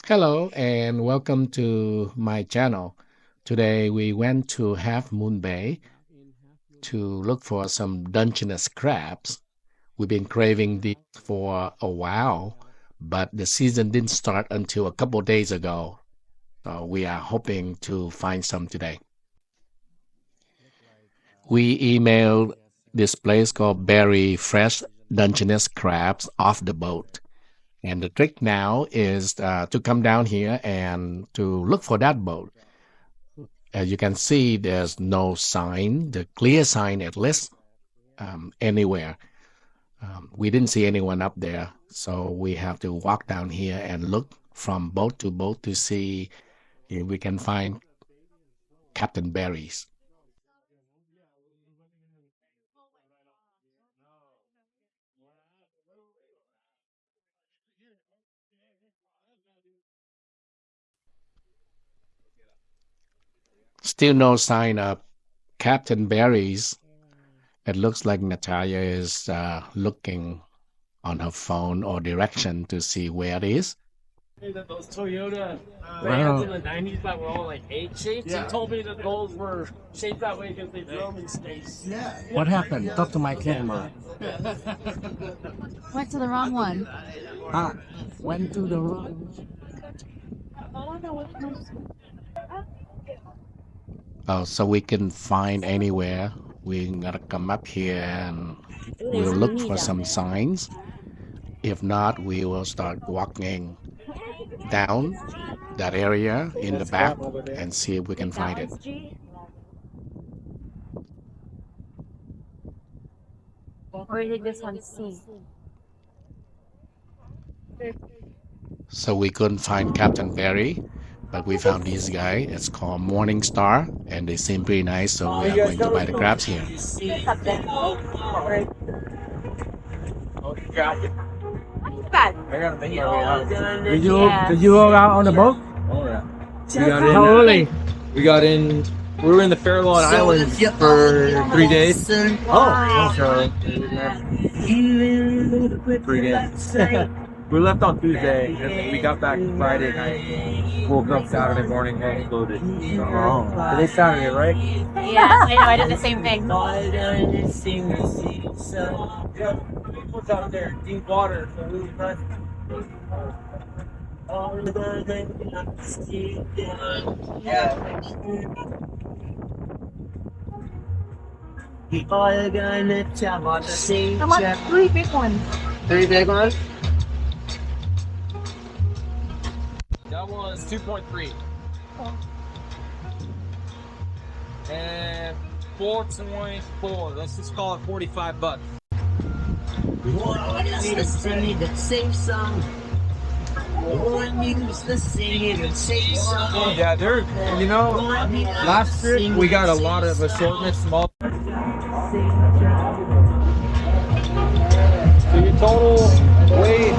Hello and welcome to my channel. Today we went to Half Moon Bay to look for some Dungeness crabs. We've been craving these for a while, but the season didn't start until a couple days ago. So we are hoping to find some today. We emailed this place called Berry Fresh Dungeness Crabs off the boat. And the trick now is to come down here and to look for that boat. As you can see, there's no sign, the clear sign at least, anywhere. We didn't see anyone up there, so we have to walk down here and look from boat to boat to see if we can find Captain Berries. Still no sign of Captain Berries. It looks like Natalia is looking on her phone or direction to see where it is. That those Toyota vans in the 90s that were all like egg shaped. He told me that those were shaped that way because they drove in space. Yeah. What happened? Talk to my camera. Went to the wrong one. Went to the wrong. Oh, so we can find anywhere. We gotta come up here and we'll look for some signs. If not, we will start walking down that area in the back and see if we can find it. Or did this one C? So we couldn't find Captain Berry, but we found this guy. It's called Morning Star, and they seem pretty nice, so we are going to buy the crabs here. Did you go out on the boat? Oh yeah. How early? We got in. We were in the Farallon Islands for 3 days. Oh, So 3 days. We left on Tuesday and we got back Friday night. Woke up Saturday morning and loaded. oh. Today's Saturday, right? Yeah, I know. I did the same thing. Yeah, people's out there, deep water, so we were I want three big ones. 3 big ones? That was 2.3. And 4.4. Let's just call it $45. Yeah, they're, last trip we got a lot of assortment, small. So your total weight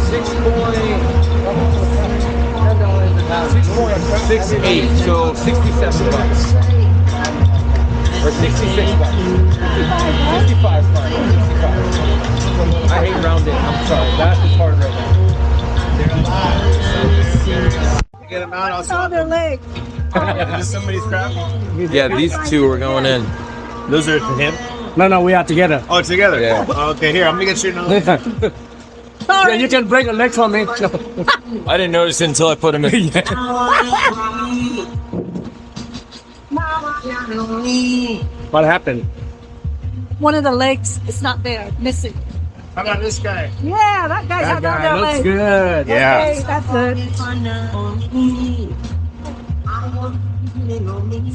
6.68, so $67 or $66. 65, fine. 65. I hate rounding. I'm sorry. That is hard right now. Get them out. Saw their legs. Somebody's crab. Yeah, these two are going in. Those are for him? No, we are together. Oh, together? Yeah. Okay, here, I'm gonna get you another. Yeah, you can break a leg for me. I didn't notice it until I put them in. What happened? One of the legs is not there, missing. How about this guy? Yeah, that guy's That not guy their looks legs. good. Yeah. Okay, that's good.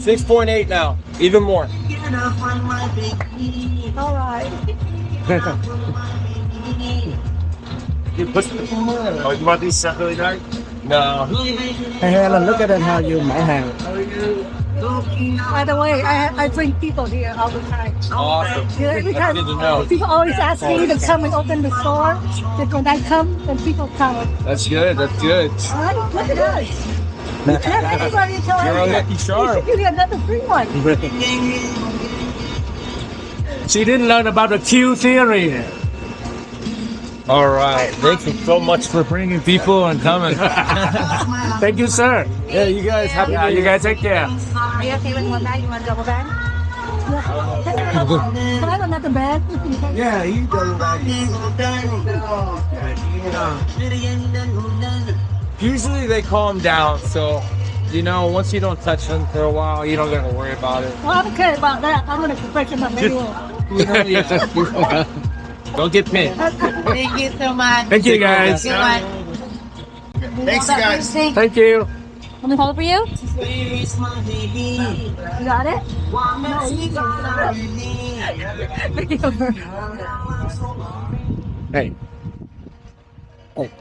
6.8 now. Even more. All right. Oh, you want these separately, Doug? No. Hey, Helen, look at it how you might have. By the way, I bring people here all the time. Awesome. Yeah, That's because good to know. people always ask me to come and open the store. That when I come, then people come. That's good. That's good. All right, look at us. You can't have anybody until You're a I lucky charm. give you another free one. She didn't learn about the Q theory. All right. Thank you so much for bringing people and coming. Thank you, sir. Yeah, you guys have Yeah, you guys take care. Are you okay with one bag? You want a double bag? Can I have another bag? Yeah, you double back. Usually they calm down, so once you don't touch them for a while, you don't gotta worry about it. Well, I don't care about that. I'm gonna confession my manual. Don't get pinned. Thank you so much. Thank you, guys. Thanks, guys. Thank you. Let me hold it for you. You got it? No, you got it. Hey. Hey.